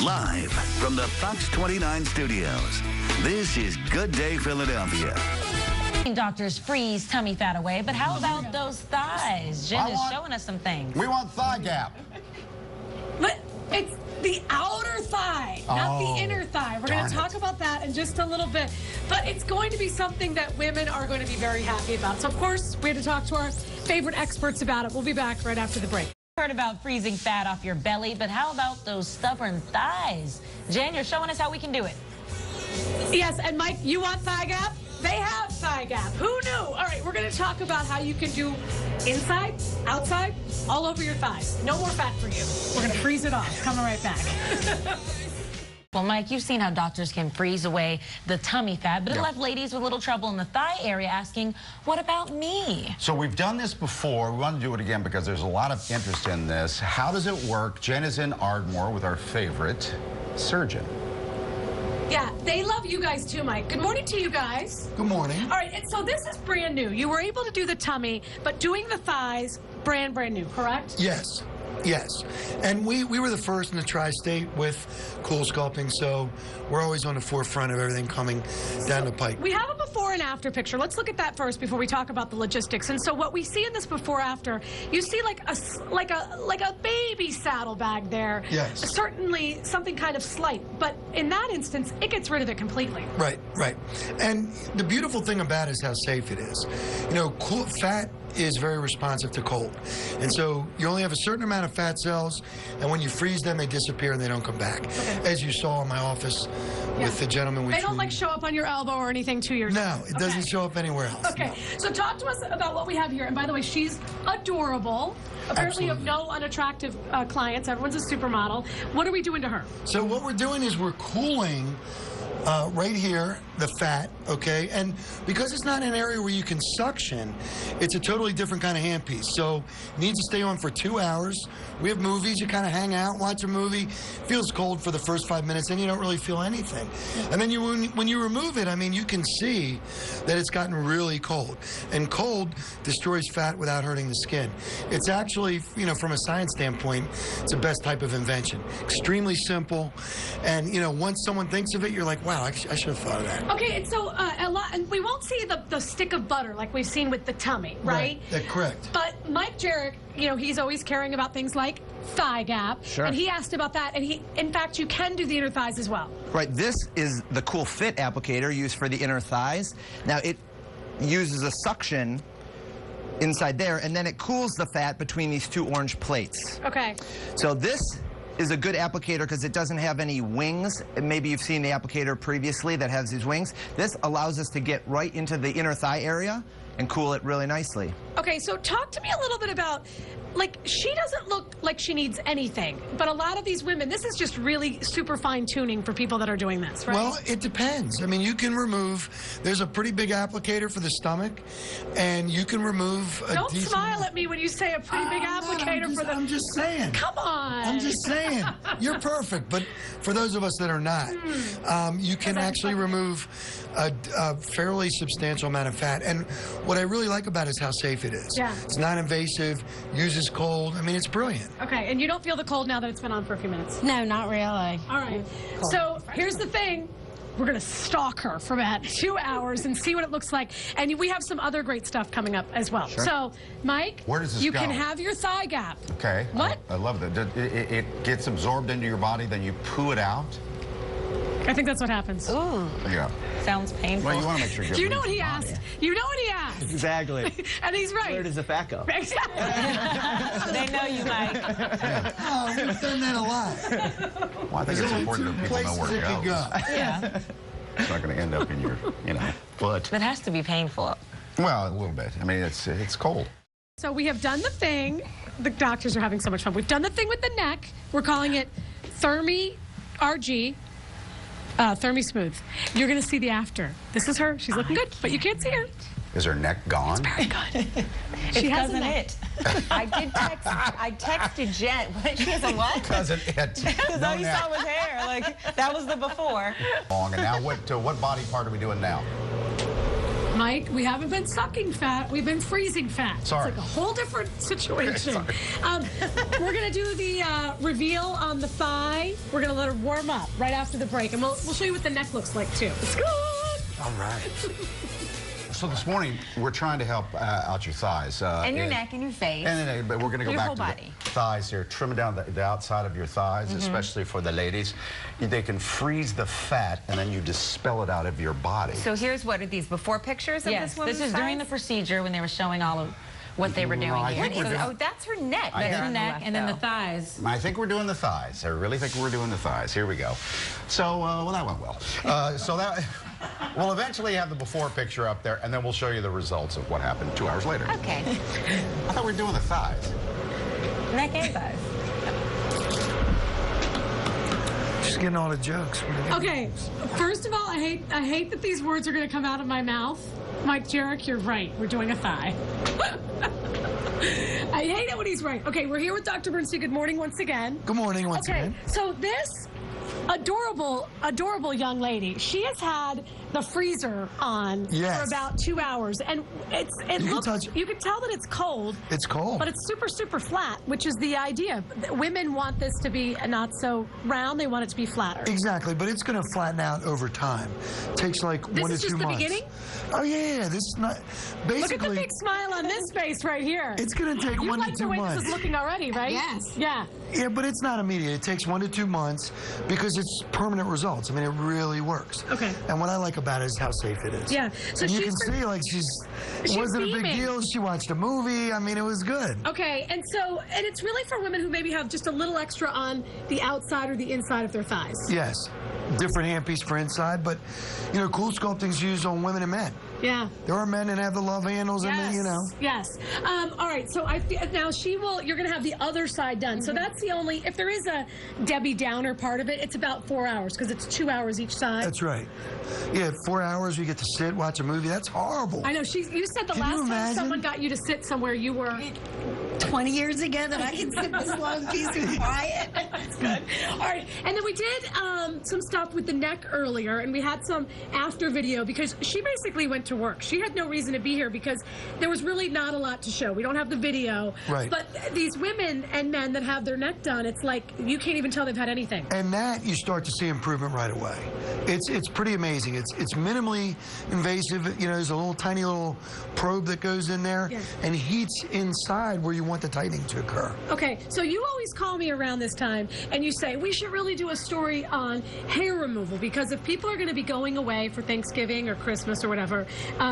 Live from the Fox 29 studios, this is Good Day Philadelphia. Doctors freeze tummy fat away, but how about those thighs? Jen is showing us some things. We want thigh gap. But it's the outer thigh, not the inner thigh. We're going to talk about that in just a little bit. But it's going to be something that women are going to be very happy about. So, of course, we had to talk to our favorite experts about it. We'll be back right after the break. Heard about freezing fat off your belly, but how about those stubborn thighs? Jen, you're showing us how we can do it. Yes, and Mike, you want thigh gap? They have thigh gap. Who knew? All right, we're going to talk about how you can do inside, outside, all over your thighs. No more fat for you. We're going to freeze it off. Coming right back. Well, Mike, you've seen how doctors can freeze away the tummy fat, but it left ladies with little trouble in the thigh area asking, what about me? So we've done this before. We want to do it again because there's a lot of interest in this. How does it work? Jen is in Ardmore with our favorite surgeon. Yeah, they love you guys too, Mike. Good morning to you guys. Good morning. All right, and so this is brand new. You were able to do the tummy, but doing the thighs, brand new, correct? Yes. Yes, and we were the first in the tri-state with CoolSculpting, so we're always on the forefront of everything coming down the pike. We have a before and after picture. Let's look at that first before we talk about the logistics. And so what we see in this before after, you see like a baby saddlebag there. Yes. Certainly something kind of slight, but in that instance, it gets rid of it completely. Right, right. And the beautiful thing about it is how safe it is. You know, fat is very responsive to cold. And so you only have a certain amount of fat cells, and when you freeze them, they disappear and they don't come back. Okay. As you saw in my office with the gentleman we They don't like show up on your elbow or anything to your... No, it doesn't show up anywhere else. Okay, no. So talk to us about what we have here. And by the way, she's adorable. Apparently you have no unattractive clients. Everyone's a supermodel. What are we doing to her? So what we're doing is we're cooling right here, the fat, okay? And because it's not an area where you can suction, it's a totally different kind of handpiece. So it needs to stay on for 2 hours. We have movies, you kind of hang out, watch a movie, feels cold for the first 5 minutes, and you don't really feel anything. And then when you remove it, I mean, you can see that it's gotten really cold. And cold destroys fat without hurting the skin. It's actually, you know, from a science standpoint, it's the best type of invention. Extremely simple. And, you know, once someone thinks of it, you're like, wow, I should have thought of that. Okay, and so and we won't see the stick of butter like we've seen with the tummy, right? That's correct. But Mike Jarrett, you know, he's always caring about things like thigh gap. Sure. And he asked about that, and in fact, you can do the inner thighs as well. Right, this is the Cool Fit applicator used for the inner thighs. Now, it uses a suction inside there, and then it cools the fat between these two orange plates. Okay. So this is a good applicator because it doesn't have any wings. Maybe you've seen the applicator previously that has these wings. This allows us to get right into the inner thigh area and cool it really nicely. Okay, so talk to me a little bit about, like, she doesn't look like she needs anything, but a lot of these women, this is just really super fine tuning for people that are doing this, right? Well, it depends. I mean, you can remove, there's a pretty big applicator for the stomach, and you can remove a Don't decent... smile at me when you say a pretty big applicator for the... I'm just saying. Come on. I'm just saying. You're perfect, but for those of us that are not, you can actually remove a fairly substantial amount of fat. And what I really like about it is how safe it is. Yeah. It's not invasive, uses cold. I mean, it's brilliant. Okay, and you don't feel the cold now that it's been on for a few minutes? No, not really. All right. So here's the thing. We're going to stalk her for about 2 hours and see what it looks like. And we have some other great stuff coming up as well. Sure. So, Mike, Where does this you go? can have your thigh gap. Okay. What? I love that. It gets absorbed into your body, then you poo it out. I think that's what happens. Ooh, Yeah. sounds painful. Well, you want to make sure Do you know what he asked? You know what he asked? Exactly. And he's right. Where does the fat go? Exactly. They know you, Mike. Oh, we've done that a lot. Well, I think There's it's only important 2 that people know places where it it can goes. go. Yeah. It's not going to end up in your, foot. That has to be painful. Well, a little bit. I mean, it's cold. So we have done the thing. The doctors are having so much fun. We've done the thing with the neck. We're calling it Thermi RG. Thermi Smooth. You're going to see the after. This is her. She's looking good, but you can't see her. Is her neck gone? Very good. She has doesn't a it. I texted Jen. She has a what? Doesn't it? Because all you saw was hair. Like, that was the before. Long. And now what body part are we doing now? Mike, we haven't been sucking fat. We've been freezing fat. Sorry. It's like a whole different situation. We're going to do the reveal on the thigh. We're going to let her warm up right after the break. And we'll show you what the neck looks like, too. It's good. All right. So this morning, we're trying to help out your thighs. And your neck and your face. But we're going to go Your back whole to body. the thighs here. Trim down the outside of your thighs, especially for the ladies. They can freeze the fat, and then you dispel it out of your body. So here's what are these before pictures of Yes, this woman's this is during the thighs? procedure when they were showing all of what they were doing I here. think we're doing- Oh, that's her neck. I there think- on The neck left, and then the though. thighs. I think we're doing the thighs. I really think we're doing the thighs. Here we go. So, well, that went well. We'll eventually have the before picture up there, and then we'll show you the results of what happened 2 hours later. Okay. I thought we were doing the thighs. Neck and thighs. She's getting all the jokes. Okay, first of all, I hate that these words are going to come out of my mouth. Mike Jarek, you're right. We're doing a thigh. I hate it when he's right. Okay, we're here with Dr. Bernstein. Good morning once again. Good morning once again. So this adorable young lady, she has had the freezer on Yes. for about 2 hours, and you can tell that it's cold. It's cold. But it's super flat, which is the idea. Women want this to be not so round; they want it to be flatter. Exactly, but it's going to flatten out over time. Takes like 1 to 2 months. This is just the beginning? Oh yeah, this is not basically. Look at the big smile on this face right here. It's going to take You 1 like to the 2 way months. this is looking already, right? Yes. Yeah. Yeah, but it's not immediate. It takes 1 to 2 months because it's permanent results. I mean, it really works. Okay. And what I like about it is how safe it is. Yeah. So and you she's can see, like, it wasn't a big beaming. deal. She watched a movie. I mean, it was good. Okay, and it's really for women who maybe have just a little extra on the outside or the inside of their thighs. Yes. Different handpiece for inside, but, you know, CoolSculpting's used on women and men. Yeah. There are men that have the love handles and then, you know. Yes. All right. So now you're going to have the other side done. So that's the only, if there is a Debbie Downer part of it, it's about 4 hours because it's 2 hours each side. That's right. Yeah, 4 hours, we get to sit, watch a movie. That's horrible. I know. You said the Can you last time imagine? someone got you to sit somewhere, you were 20 years ago that I can sit this long, peace and quiet. That's good. All right. And then we did some stuff with the neck earlier, and we had some after video because she basically went to work. She had no reason to be here because there was really not a lot to show. We don't have the video. Right. But these women and men that have their neck done, it's like you can't even tell they've had anything. And that you start to see improvement right away. It's pretty amazing. It's minimally invasive. You know, there's a little tiny little probe that goes in there and heats inside where you want the tightening to occur. Okay, so you always call me around this time and you say we should really do a story on hair removal because if people are going to be going away for Thanksgiving or Christmas or whatever,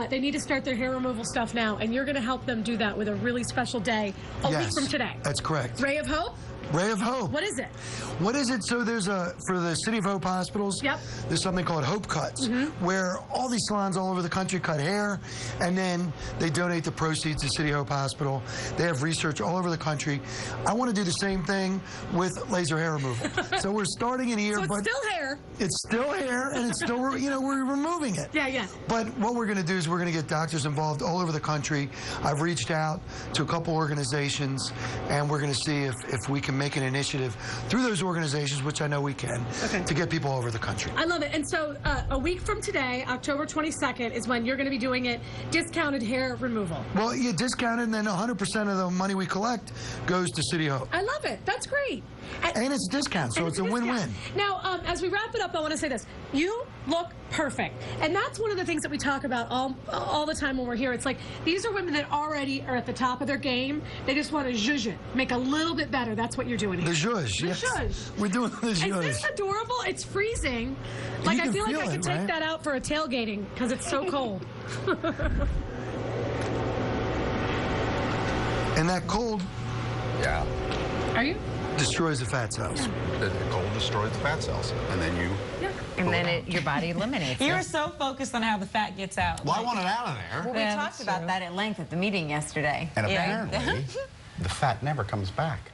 they need to start their hair removal stuff now, and you're going to help them do that with a really special day a week from today. That's correct. Ray of Hope? Ray of Hope. What is it? What is it? So there's for the City of Hope hospitals, there's something called Hope Cuts, where all these salons all over the country cut hair, and then they donate the proceeds to City of Hope Hospital. They have research all over the country. I want to do the same thing with laser hair removal. So we're starting in here, So it's but still hair. it's still hair, and it's still, you know, we're removing it. Yeah. But what we're going to do is we're going to get doctors involved all over the country. I've reached out to a couple organizations, and we're going to see if we can make an initiative through those organizations, which I know we can, to get people all over the country. I love it. And so a week from today, October 22nd, is when you're going to be doing it, discounted hair removal. Well, you discount it, and then 100% of the money we collect goes to City Hope. I love it. That's great. And it's a discount, so it's a win-win. Now, as we wrap it up, I want to say this. You look perfect. And that's one of the things that we talk about all the time when we're here. It's like, these are women that already are at the top of their game. They just want to zhuzh it, make a little bit better. That's what you're doing here. The zhuzh, yes. Zhuzh. We're doing the zhuzh. Is this adorable? It's freezing. Like, I feel like I could take that out for a tailgating because it's so cold. And that cold Are you? destroys the fat cells. The cold destroys the fat cells, and then you... And then your body eliminates You're it. so focused on how the fat gets out. Well, I want it out of there. Well, we talked about that at length at the meeting yesterday. And apparently, the fat never comes back.